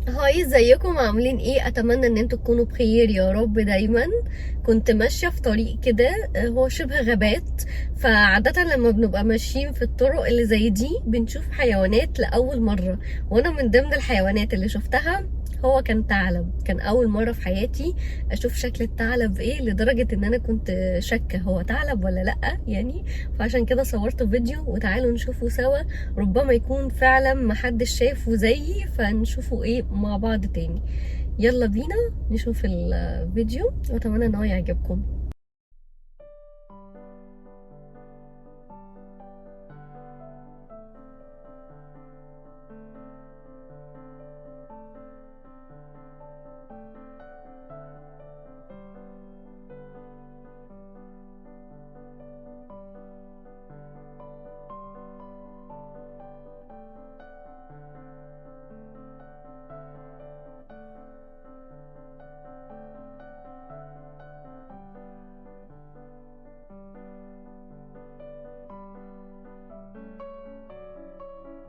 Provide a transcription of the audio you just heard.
هاي، ازيكم؟ عاملين ايه؟ اتمنى ان انتوا تكونوا بخير يا رب دايما. كنت ماشيه في طريق كده، هو شبه غابات. فعاده لما بنبقى ماشيين في الطرق اللي زي دي بنشوف حيوانات لاول مره. وانا من ضمن الحيوانات اللي شفتها هو كان ثعلب. كان اول مره في حياتي اشوف شكل الثعلب، ايه لدرجه ان انا كنت شاكه هو ثعلب ولا لا يعني. فعشان كده صورت فيديو وتعالوا نشوفه سوا. ربما يكون فعلا محدش شافه زيي، فنشوفه ايه مع بعض تاني. يلا بينا نشوف الفيديو واتمنى ان هو يعجبكم.